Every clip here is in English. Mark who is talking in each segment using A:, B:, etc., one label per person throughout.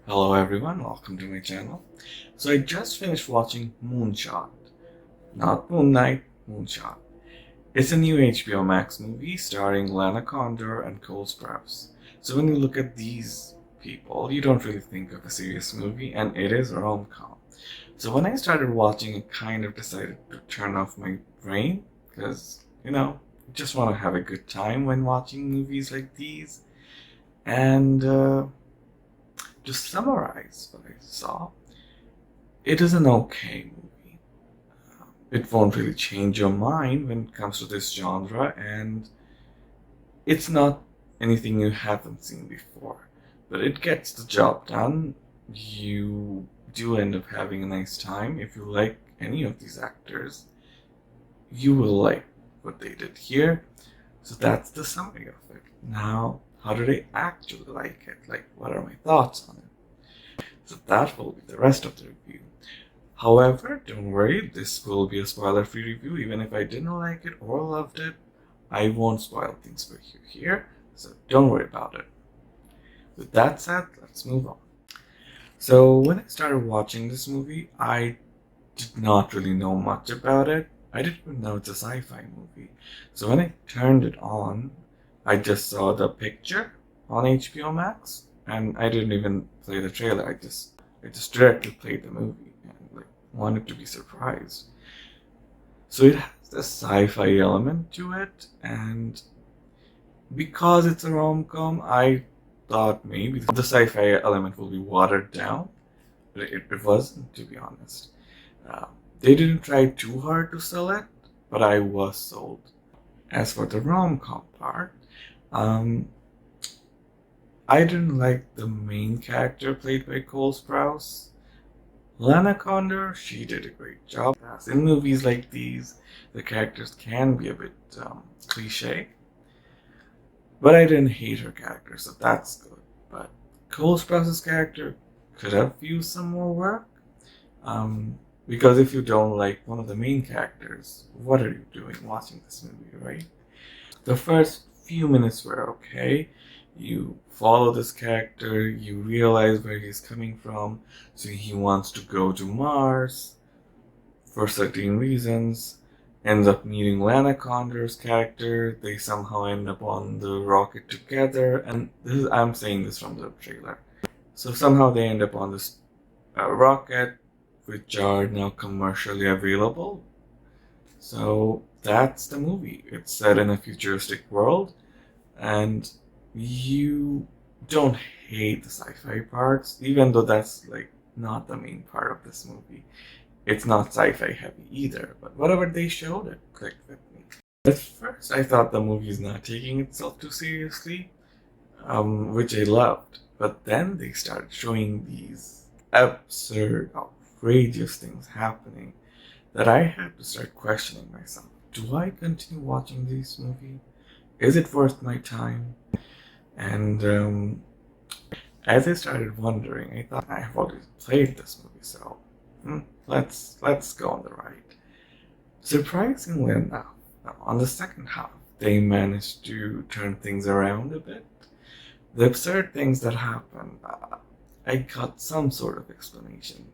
A: Hello everyone, welcome to my channel. So I just finished watching Moonshot. Not Moon Knight, Moonshot. It's a new HBO Max movie starring Lana Condor and Cole Sprouse. So when you look at these people, you don't really think of a serious movie, and it is a rom-com. So when I started watching, I kind of decided to turn off my brain because, I just want to have a good time when watching movies like these. And to summarize what I saw, it is an okay movie. It won't really change your mind when it comes to this genre, and it's not anything you haven't seen before. But it gets the job done. You do end up having a nice time. If you like any of these actors, you will like what they did here. So that's the summary of it. Now, how did I actually like it? Like, what are my thoughts on it? So that will be the rest of the review. However, don't worry, this will be a spoiler-free review. Even if I didn't like it or loved it, I won't spoil things for you here, so don't worry about it. With that said, let's move on. So when I started watching this movie, I did not really know much about it. I didn't even know it's a sci-fi movie. So when I turned it on, I just saw the picture on HBO Max, and I didn't even play the trailer. I just directly played the movie and wanted to be surprised. So it has a sci-fi element to it, and because it's a rom-com, I thought maybe the sci-fi element will be watered down, but it wasn't, to be honest. They didn't try too hard to sell it, but I was sold. As for the rom-com part, um, I didn't like the main character played by Cole Sprouse. Lana Condor, she did a great job. As in movies like these, the characters can be a bit cliche, but I didn't hate her character, so that's good. But Cole Sprouse's character could have used some more work. Because if you don't like one of the main characters, what are you doing watching this movie, right? The first few minutes were okay. You follow this character, you realize where he's coming from. So he wants to go to Mars for certain reasons. Ends up meeting Lana Condor's character. They somehow end up on the rocket together. And I'm saying this from the trailer. So somehow they end up on this rocket, which are now commercially available. So that's the movie. It's set in a futuristic world, and you don't hate the sci-fi parts, even though that's not the main part of this movie. It's not sci-fi heavy either, but whatever they showed, it clicked with me. At first, I thought the movie's not taking itself too seriously, which I loved. But then they started showing these absurd, outrageous things happening that I had to start questioning myself. Do I continue watching this movie? Is it worth my time? And as I started wondering, I thought I have already played this movie, so let's go on the ride. Surprisingly enough, on the second half, they managed to turn things around a bit. The absurd things that happen, I got some sort of explanation.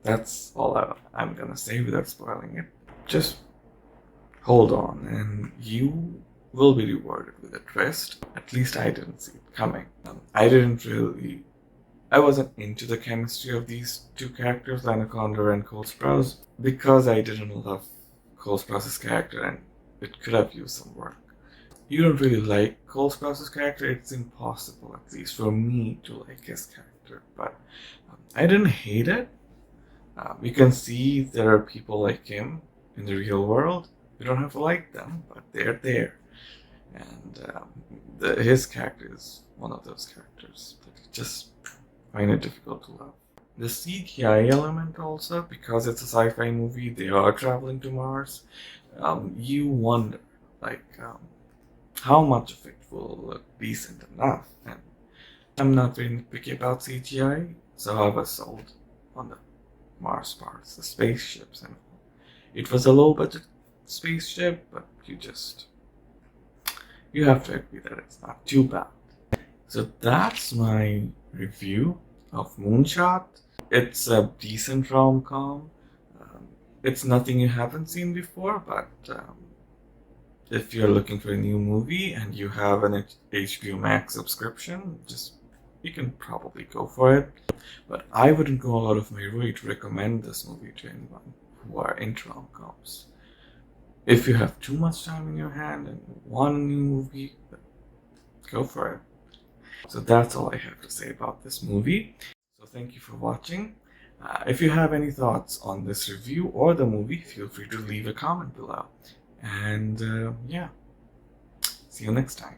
A: That's all I'm gonna say without spoiling it. Just hold on, and you will be rewarded with a twist. At least I didn't see it coming. I wasn't into the chemistry of these two characters, Lana Condor and Cole Sprouse, because I didn't love Cole Sprouse's character, and it could have used some work. You don't really like Cole Sprouse's character, it's impossible, at least for me, to like his character, but I didn't hate it. You can see there are people like him in the real world. You don't have to like them, but they're there. And his character is one of those characters that you just find it difficult to love. The CGI element also, because it's a sci-fi movie, they are traveling to Mars. You wonder, how much of it will look decent enough. And I'm not very picky about CGI, so I was sold on the Mars parts, the spaceships, and all. It was a low-budget spaceship, but you have to agree that it's not too bad. So that's my review. of Moonshot. It's a decent rom-com. It's nothing you haven't seen before, but if you're looking for a new movie and you have an HBO Max subscription, you can probably go for it. But I wouldn't go out of my way to recommend this movie to anyone who are into rom-coms. If you have too much time in your hand and want a new movie, go for it. So that's all I have to say about this movie. So thank you for watching. If you have any thoughts on this review or the movie, feel free to leave a comment below. And yeah, see you next time.